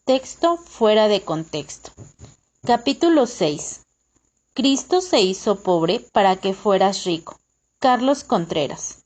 Texto fuera de contexto. Capítulo 6. Cristo se hizo pobre para que fueras rico. Carlos Contreras.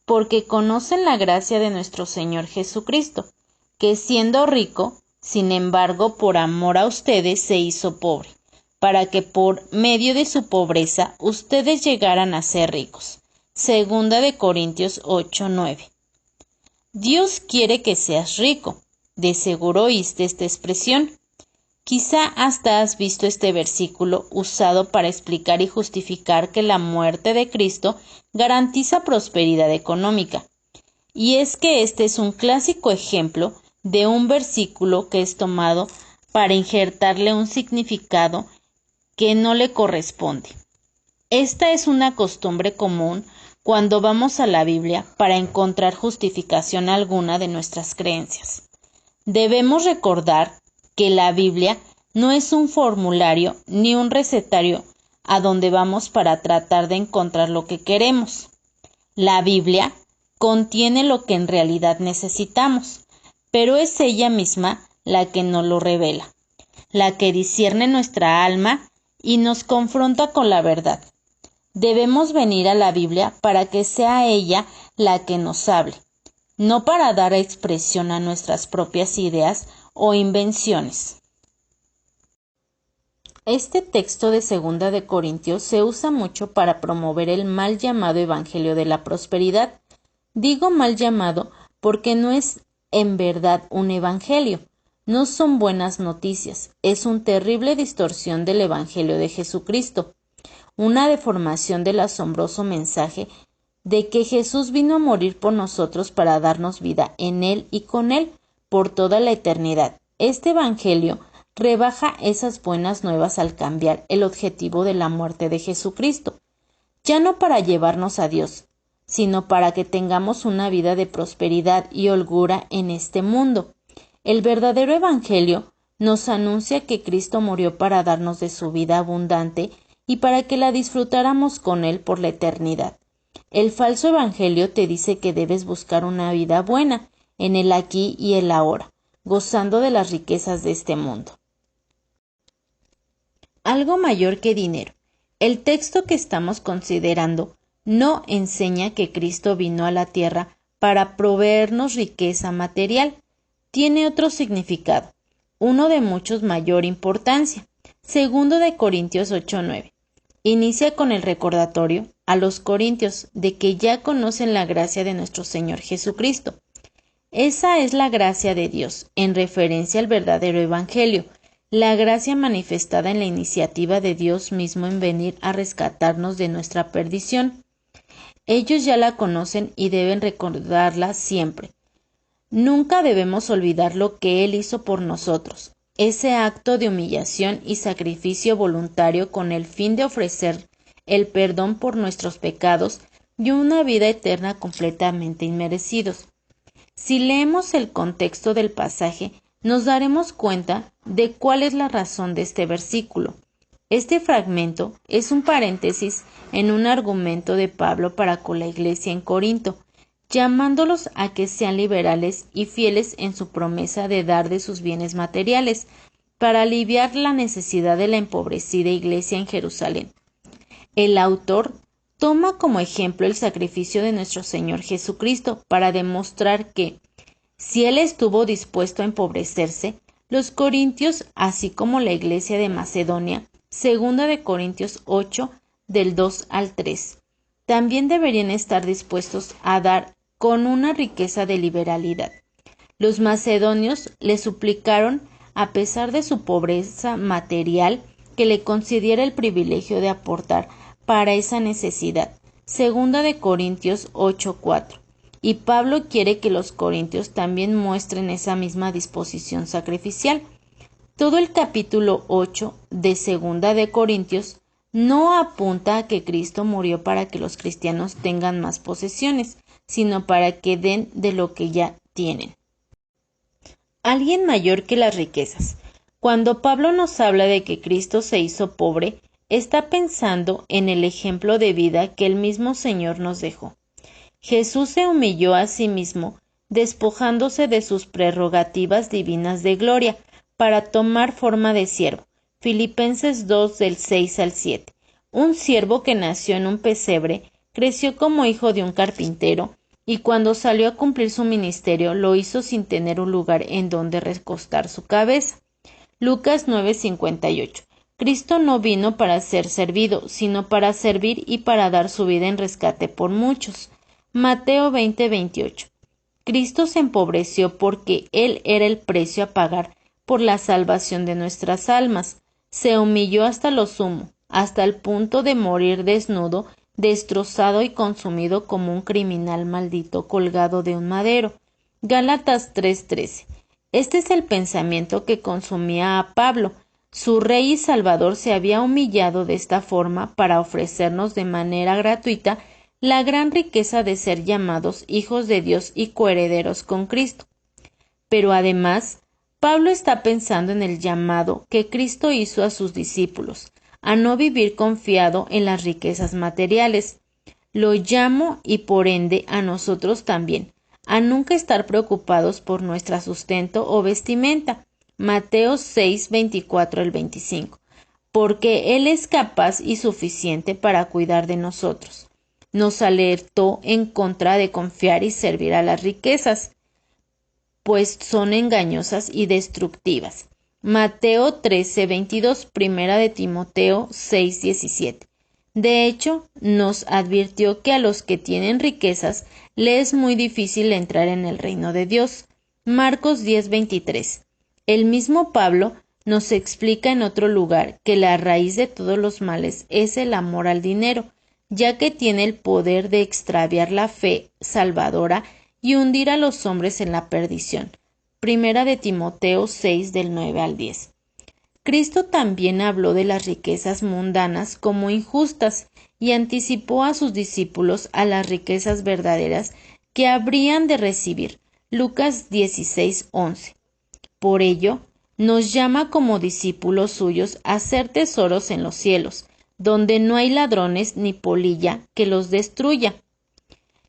Porque conocen la gracia de nuestro Señor Jesucristo, que siendo rico, sin embargo, por amor a ustedes se hizo pobre, para que por medio de su pobreza ustedes llegaran a ser ricos. Segunda de Corintios 8:9. Dios quiere que seas rico. De seguro oíste esta expresión. Quizá hasta has visto este versículo usado para explicar y justificar que la muerte de Cristo garantiza prosperidad económica. Y es que este es un clásico ejemplo de un versículo que es tomado para injertarle un significado que no le corresponde. Esta es una costumbre común cuando vamos a la Biblia para encontrar justificación alguna de nuestras creencias. Debemos recordar que la Biblia no es un formulario ni un recetario a donde vamos para tratar de encontrar lo que queremos. La Biblia contiene lo que en realidad necesitamos, pero es ella misma la que nos lo revela, la que discierne nuestra alma y nos confronta con la verdad. Debemos venir a la Biblia para que sea ella la que nos hable, no para dar expresión a nuestras propias ideas o invenciones. Este texto de 2 de Corintios se usa mucho para promover el mal llamado Evangelio de la Prosperidad. Digo mal llamado porque no es en verdad un evangelio, no son buenas noticias, es una terrible distorsión del Evangelio de Jesucristo, una deformación del asombroso mensaje de que Jesús vino a morir por nosotros para darnos vida en Él y con Él por toda la eternidad. Este Evangelio rebaja esas buenas nuevas al cambiar el objetivo de la muerte de Jesucristo, ya no para llevarnos a Dios, sino para que tengamos una vida de prosperidad y holgura en este mundo. El verdadero Evangelio nos anuncia que Cristo murió para darnos de su vida abundante y para que la disfrutáramos con Él por la eternidad. El falso evangelio te dice que debes buscar una vida buena en el aquí y el ahora, gozando de las riquezas de este mundo. Algo mayor que dinero. El texto que estamos considerando no enseña que Cristo vino a la tierra para proveernos riqueza material. Tiene otro significado, uno de muchos mayor importancia. 2 de Corintios 8:9. Inicia con el recordatorio a los corintios de que ya conocen la gracia de nuestro Señor Jesucristo. Esa es la gracia de Dios, en referencia al verdadero Evangelio, la gracia manifestada en la iniciativa de Dios mismo en venir a rescatarnos de nuestra perdición. Ellos ya la conocen y deben recordarla siempre. Nunca debemos olvidar lo que Él hizo por nosotros, ese acto de humillación y sacrificio voluntario con el fin de ofrecer el perdón por nuestros pecados y una vida eterna completamente inmerecidos. Si leemos el contexto del pasaje, nos daremos cuenta de cuál es la razón de este versículo. Este fragmento es un paréntesis en un argumento de Pablo para con la iglesia en Corinto, llamándolos a que sean liberales y fieles en su promesa de dar de sus bienes materiales, para aliviar la necesidad de la empobrecida iglesia en Jerusalén. El autor toma como ejemplo el sacrificio de nuestro Señor Jesucristo para demostrar que, si Él estuvo dispuesto a empobrecerse, los corintios, así como la iglesia de Macedonia, 2 de Corintios 8, del 2 al 3, también deberían estar dispuestos a dar con una riqueza de liberalidad. Los macedonios le suplicaron, a pesar de su pobreza material, que le concediera el privilegio de aportar para esa necesidad. 2 de Corintios 8:4. Y Pablo quiere que los corintios también muestren esa misma disposición sacrificial. Todo el capítulo 8 de 2 de Corintios no apunta a que Cristo murió para que los cristianos tengan más posesiones, sino para que den de lo que ya tienen. Alguien mayor que las riquezas. Cuando Pablo nos habla de que Cristo se hizo pobre, está pensando en el ejemplo de vida que el mismo Señor nos dejó. Jesús se humilló a sí mismo despojándose de sus prerrogativas divinas de gloria, para tomar forma de siervo. Filipenses 2 del 6 al 7. Un siervo que nació en un pesebre, creció como hijo de un carpintero, y cuando salió a cumplir su ministerio lo hizo sin tener un lugar en donde recostar su cabeza. Lucas 9:58. Cristo no vino para ser servido, sino para servir y para dar su vida en rescate por muchos. Mateo 20:28. Cristo se empobreció porque Él era el precio a pagar por la salvación de nuestras almas. Se humilló hasta lo sumo, hasta el punto de morir desnudo, destrozado y consumido como un criminal maldito colgado de un madero. Gálatas 3:13. Este es el pensamiento que consumía a Pablo. Su Rey y Salvador se había humillado de esta forma para ofrecernos de manera gratuita la gran riqueza de ser llamados hijos de Dios y coherederos con Cristo. Pero además, Pablo está pensando en el llamado que Cristo hizo a sus discípulos, a no vivir confiado en las riquezas materiales. Lo llamo y por ende a nosotros también, a nunca estar preocupados por nuestro sustento o vestimenta. Mateo 6:24 al 25. Porque Él es capaz y suficiente para cuidar de nosotros. Nos alertó en contra de confiar y servir a las riquezas, pues son engañosas y destructivas. Mateo 13:22, Primera de Timoteo 6:17. De hecho, nos advirtió que a los que tienen riquezas les es muy difícil entrar en el reino de Dios. Marcos 10:23. El mismo Pablo nos explica en otro lugar que la raíz de todos los males es el amor al dinero, ya que tiene el poder de extraviar la fe salvadora y hundir a los hombres en la perdición. Primera de Timoteo 6 del 9 al 10. Cristo también habló de las riquezas mundanas como injustas y anticipó a sus discípulos a las riquezas verdaderas que habrían de recibir. Lucas 16:11. Por ello, nos llama como discípulos suyos a hacer tesoros en los cielos, donde no hay ladrones ni polilla que los destruya.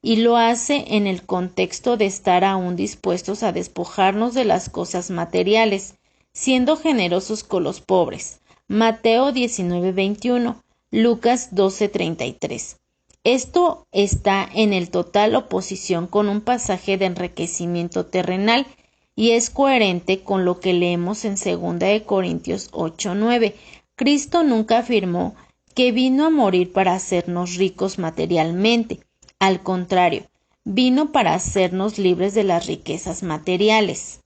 Y lo hace en el contexto de estar aún dispuestos a despojarnos de las cosas materiales, siendo generosos con los pobres. Mateo 19:21, Lucas 12:33. Esto está en el total oposición con un pasaje de enriquecimiento terrenal y es coherente con lo que leemos en 2 de Corintios 8:9. Cristo nunca afirmó que vino a morir para hacernos ricos materialmente. Al contrario, vino para hacernos libres de las riquezas materiales.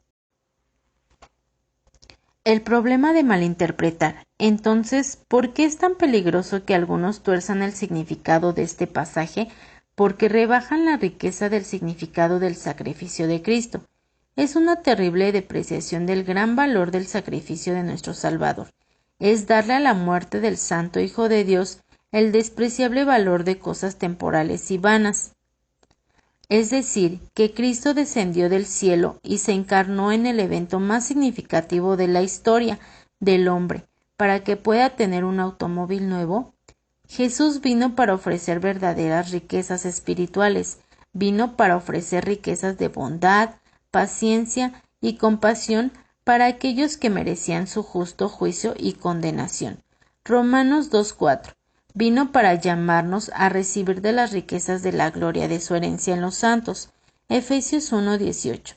El problema de malinterpretar. Entonces, ¿por qué es tan peligroso que algunos tuerzan el significado de este pasaje? Porque rebajan la riqueza del significado del sacrificio de Cristo. Es una terrible depreciación del gran valor del sacrificio de nuestro Salvador. Es darle a la muerte del Santo Hijo de Dios el despreciable valor de cosas temporales y vanas. Es decir, que Cristo descendió del cielo y se encarnó en el evento más significativo de la historia del hombre, para que pueda tener un automóvil nuevo. Jesús vino para ofrecer verdaderas riquezas espirituales, vino para ofrecer riquezas de bondad, paciencia y compasión para aquellos que merecían su justo juicio y condenación. Romanos 2:4. Vino para llamarnos a recibir de las riquezas de la gloria de su herencia en los santos. Efesios 1:18.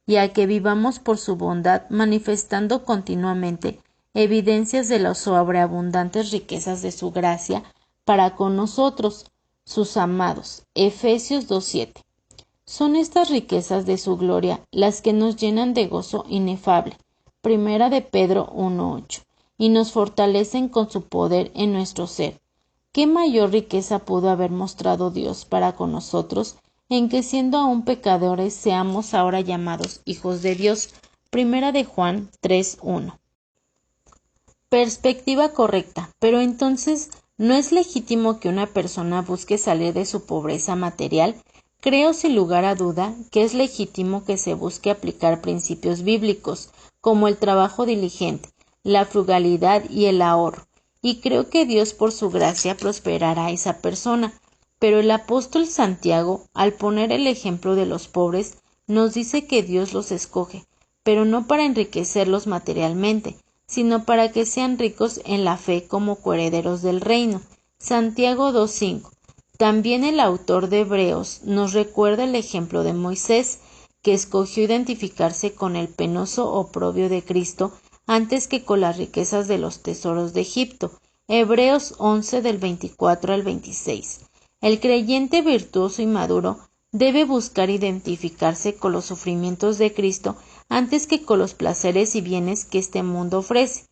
Y a que vivamos por su bondad, manifestando continuamente evidencias de las sobreabundantes riquezas de su gracia para con nosotros, sus amados. Efesios 2:7. Son estas riquezas de su gloria las que nos llenan de gozo inefable. Primera de Pedro 1:8. Y nos fortalecen con su poder en nuestro ser. ¿Qué mayor riqueza pudo haber mostrado Dios para con nosotros, en que siendo aún pecadores seamos ahora llamados hijos de Dios? Primera de Juan 3:1. Perspectiva correcta. Pero entonces, ¿no es legítimo que una persona busque salir de su pobreza material? Creo sin lugar a duda que es legítimo que se busque aplicar principios bíblicos, como el trabajo diligente, la frugalidad y el ahorro. Y creo que Dios por su gracia prosperará a esa persona. Pero el apóstol Santiago, al poner el ejemplo de los pobres, nos dice que Dios los escoge, pero no para enriquecerlos materialmente, sino para que sean ricos en la fe como coherederos del reino. Santiago 2:5. También el autor de Hebreos nos recuerda el ejemplo de Moisés, que escogió identificarse con el penoso oprobio de Cristo antes que con las riquezas de los tesoros de Egipto. Hebreos 11 del 24 al 26. El creyente virtuoso y maduro debe buscar identificarse con los sufrimientos de Cristo antes que con los placeres y bienes que este mundo ofrece.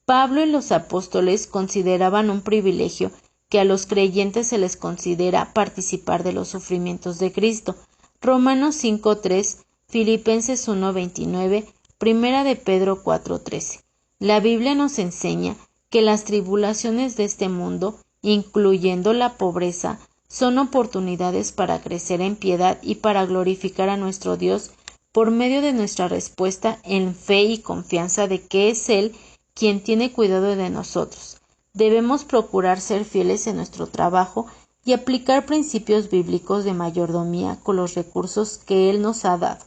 Pablo y los apóstoles consideraban un privilegio que a los creyentes se les considera participar de los sufrimientos de Cristo. Romanos 5:3, Filipenses 1:29, Primera de Pedro 4:13. La Biblia nos enseña que las tribulaciones de este mundo, incluyendo la pobreza, son oportunidades para crecer en piedad y para glorificar a nuestro Dios por medio de nuestra respuesta en fe y confianza de que es Él quien tiene cuidado de nosotros. Debemos procurar ser fieles en nuestro trabajo y aplicar principios bíblicos de mayordomía con los recursos que Él nos ha dado,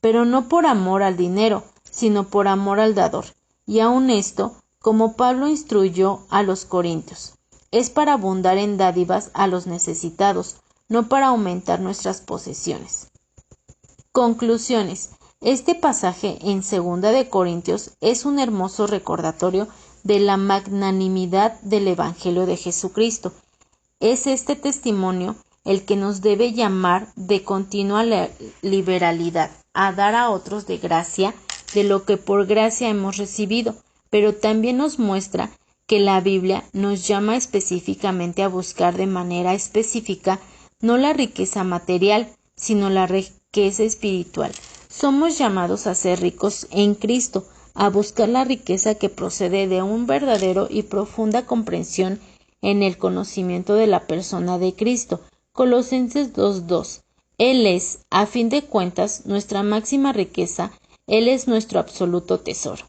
pero no por amor al dinero, sino por amor al dador. Y aun esto, como Pablo instruyó a los corintios, es para abundar en dádivas a los necesitados, no para aumentar nuestras posesiones. Conclusiones. Este pasaje en 2 de Corintios es un hermoso recordatorio de la magnanimidad del Evangelio de Jesucristo. Es este testimonio el que nos debe llamar de continua liberalidad, a dar a otros de gracia de lo que por gracia hemos recibido, pero también nos muestra que la Biblia nos llama específicamente a buscar de manera específica no la riqueza material, sino la riqueza espiritual. Somos llamados a ser ricos en Cristo, a buscar la riqueza que procede de un verdadero y profunda comprensión en el conocimiento de la persona de Cristo. Colosenses 2:2. Él es, a fin de cuentas, nuestra máxima riqueza, Él es nuestro absoluto tesoro.